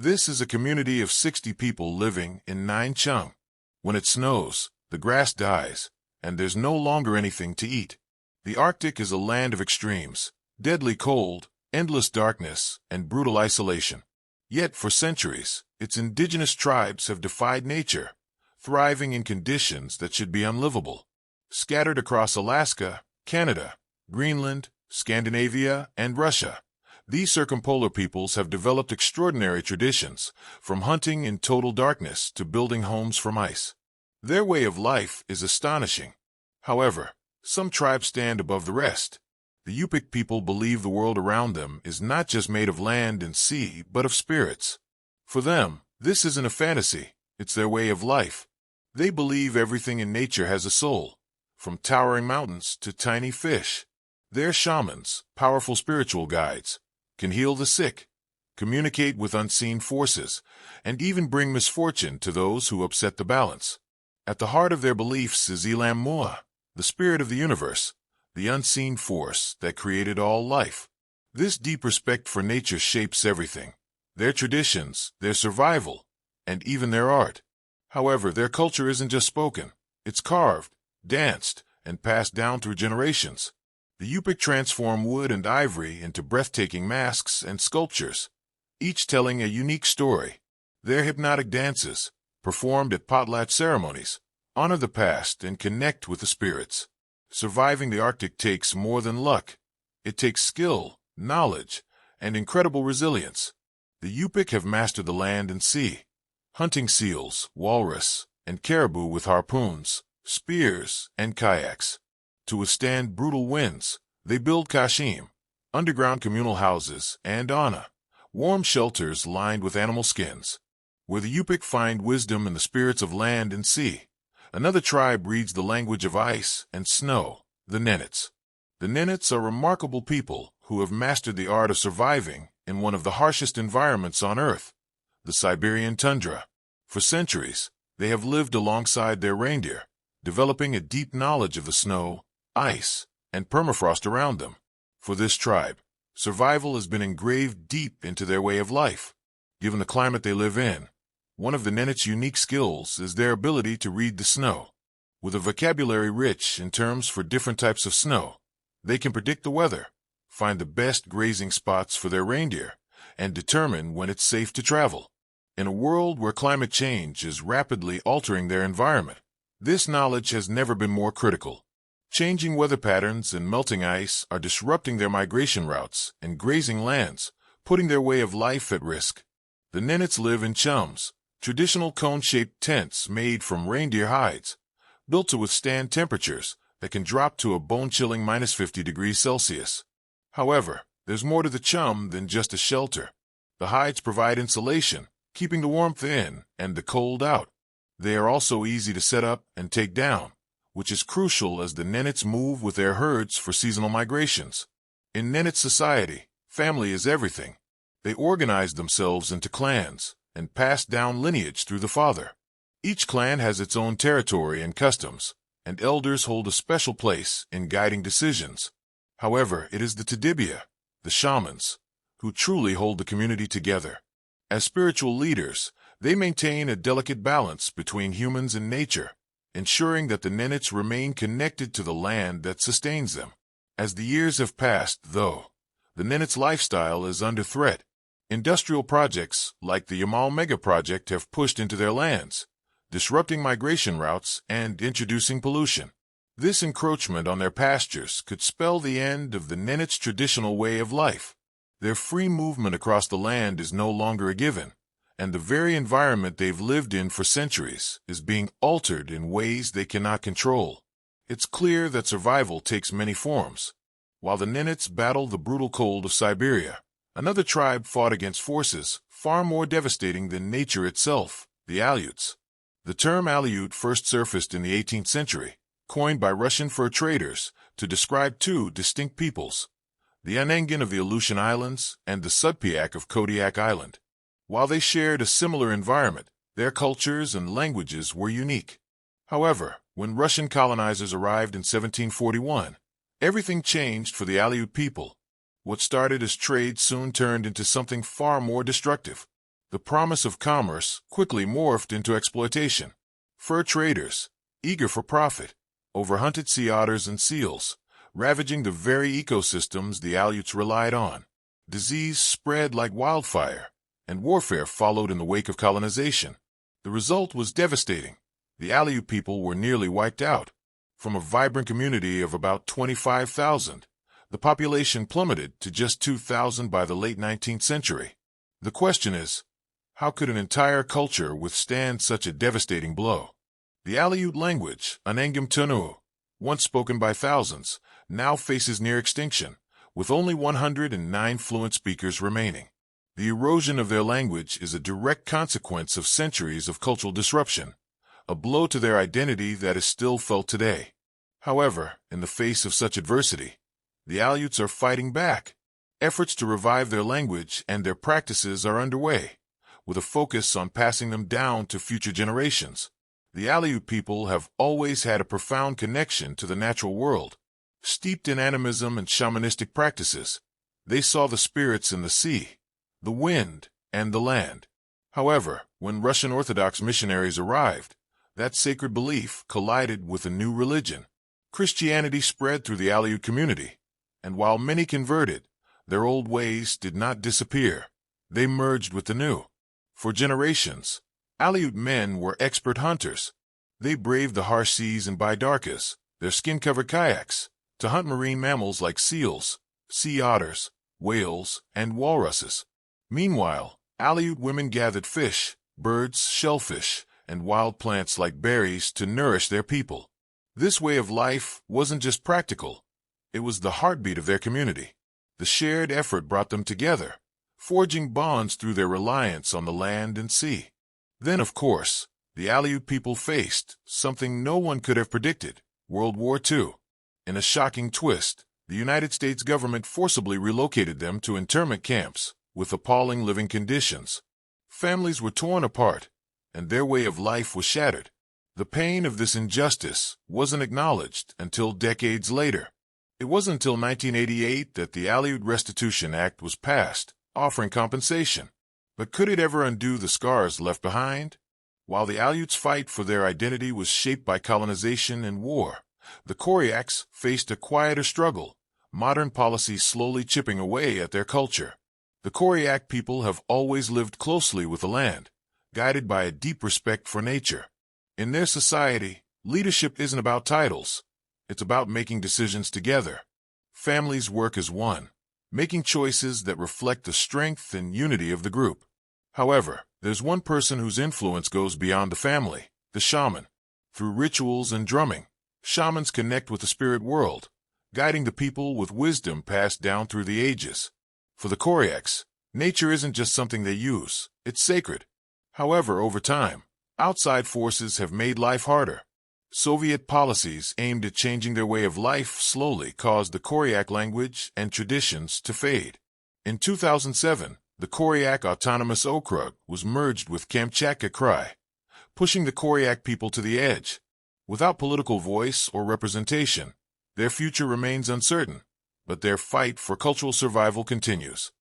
This is a community of 60 people living in Nine Chung. When it snows, the grass dies, and there's no longer anything to eat. The Arctic is a land of extremes, deadly cold, endless darkness, and brutal isolation. Yet for centuries, its indigenous tribes have defied nature, thriving in conditions that should be unlivable. Scattered across Alaska, Canada, Greenland, Scandinavia, and Russia, these circumpolar peoples have developed extraordinary traditions, from hunting in total darkness to building homes from ice. Their way of life is astonishing. However, some tribes stand above the rest. The Yupik people believe the world around them is not just made of land and sea, but of spirits. For them, this isn't a fantasy, it's their way of life. They believe everything in nature has a soul, from towering mountains to tiny fish. They're shamans, powerful spiritual guides, can heal the sick, communicate with unseen forces, and even bring misfortune to those who upset the balance. At the heart of their beliefs is Elam Mua, the spirit of the universe, the unseen force that created all life. This deep respect for nature shapes everything, their traditions, their survival, and even their art. However, their culture isn't just spoken, it's carved, danced, and passed down through generations. The Yupik transform wood and ivory into breathtaking masks and sculptures, each telling a unique story. Their hypnotic dances, performed at potlatch ceremonies, honor the past and connect with the spirits. Surviving the Arctic takes more than luck. It takes skill, knowledge, and incredible resilience. The Yupik have mastered the land and sea, hunting seals, walrus, and caribou with harpoons, spears, and kayaks. To withstand brutal winds, they build kashim, underground communal houses, and ana, warm shelters lined with animal skins. Where the Yupik find wisdom in the spirits of land and sea, another tribe reads the language of ice and snow, the Nenets. The Nenets are remarkable people who have mastered the art of surviving in one of the harshest environments on Earth, the Siberian tundra. For centuries, they have lived alongside their reindeer, developing a deep knowledge of the snow, ice, and permafrost around them. For this tribe, survival has been engraved deep into their way of life. Given the climate they live in, one of the Nenets' unique skills is their ability to read the snow. With a vocabulary rich in terms for different types of snow, they can predict the weather, find the best grazing spots for their reindeer, and determine when it's safe to travel. In a world where climate change is rapidly altering their environment, this knowledge has never been more critical. Changing weather patterns and melting ice are disrupting their migration routes and grazing lands, putting their way of life at risk. The Nenets live in chums, traditional cone-shaped tents made from reindeer hides, built to withstand temperatures that can drop to a bone-chilling -50 degrees Celsius. However, there's more to the chum than just a shelter. The hides provide insulation, keeping the warmth in and the cold out. They are also easy to set up and take down, which is crucial as the Nenets move with their herds for seasonal migrations. In Nenet society, family is everything. They organize themselves into clans and pass down lineage through the father. Each clan has its own territory and customs, and elders hold a special place in guiding decisions. However, it is the Tadibia, the shamans, who truly hold the community together. As spiritual leaders, they maintain a delicate balance between humans and nature, ensuring that the Nenets remain connected to the land that sustains them. As the years have passed, though, the Nenets' lifestyle is under threat. Industrial projects like the Yamal Mega Project have pushed into their lands, disrupting migration routes and introducing pollution. This encroachment on their pastures could spell the end of the Nenets' traditional way of life. Their free movement across the land is no longer a given, and the very environment they've lived in for centuries is being altered in ways they cannot control. It's clear that survival takes many forms. While the Nenets battle the brutal cold of Siberia, another tribe fought against forces far more devastating than nature itself, the Aleuts. The term Aleut first surfaced in the 18th century, coined by Russian fur traders to describe two distinct peoples, the Anengan of the Aleutian Islands and the Sudpiak of Kodiak Island. While they shared a similar environment, their cultures and languages were unique. However, when Russian colonizers arrived in 1741, everything changed for the Aleut people. What started as trade soon turned into something far more destructive. The promise of commerce quickly morphed into exploitation. Fur traders, eager for profit, overhunted sea otters and seals, ravaging the very ecosystems the Aleuts relied on. Disease spread like wildfire, and warfare followed in the wake of colonization. The result was devastating. The Aleut people were nearly wiped out. From a vibrant community of about 25,000, the population plummeted to just 2,000 by the late 19th century. The question is, how could an entire culture withstand such a devastating blow? The Aleut language, Anengam Tunu, once spoken by thousands, now faces near extinction, with only 109 fluent speakers remaining. The erosion of their language is a direct consequence of centuries of cultural disruption, a blow to their identity that is still felt today. However, in the face of such adversity, the Aleuts are fighting back. Efforts to revive their language and their practices are underway, with a focus on passing them down to future generations. The Aleut people have always had a profound connection to the natural world. Steeped in animism and shamanistic practices, they saw the spirits in the sea, the wind, and the land. However, when Russian Orthodox missionaries arrived, that sacred belief collided with a new religion. Christianity spread through the Aleut community, and while many converted, their old ways did not disappear. They merged with the new. For generations, Aleut men were expert hunters. They braved the harsh seas in bidarkas, their skin-covered kayaks, to hunt marine mammals like seals, sea otters, whales, and walruses. Meanwhile, Aleut women gathered fish, birds, shellfish, and wild plants like berries to nourish their people. This way of life wasn't just practical, it was the heartbeat of their community. The shared effort brought them together, forging bonds through their reliance on the land and sea. Then, of course, the Aleut people faced something no one could have predicted: World War II. In a shocking twist, the United States government forcibly relocated them to internment camps with appalling living conditions. Families were torn apart, and their way of life was shattered. The pain of this injustice wasn't acknowledged until decades later. It wasn't until 1988 that the Aleut Restitution Act was passed, offering compensation. But could it ever undo the scars left behind? While the Aleuts' fight for their identity was shaped by colonization and war, the Koryaks faced a quieter struggle, modern policies slowly chipping away at their culture. The Koryak people have always lived closely with the land, guided by a deep respect for nature. In their society, leadership isn't about titles. It's about making decisions together. Families work as one, making choices that reflect the strength and unity of the group. However, there's one person whose influence goes beyond the family: the shaman. Through rituals and drumming, shamans connect with the spirit world, guiding the people with wisdom passed down through the ages. For the Koryaks, nature isn't just something they use, it's sacred. However, over time, outside forces have made life harder. Soviet policies aimed at changing their way of life slowly caused the Koryak language and traditions to fade. In 2007, the Koryak Autonomous Okrug was merged with Kamchatka Krai, pushing the Koryak people to the edge. Without political voice or representation, their future remains uncertain, but their fight for cultural survival continues.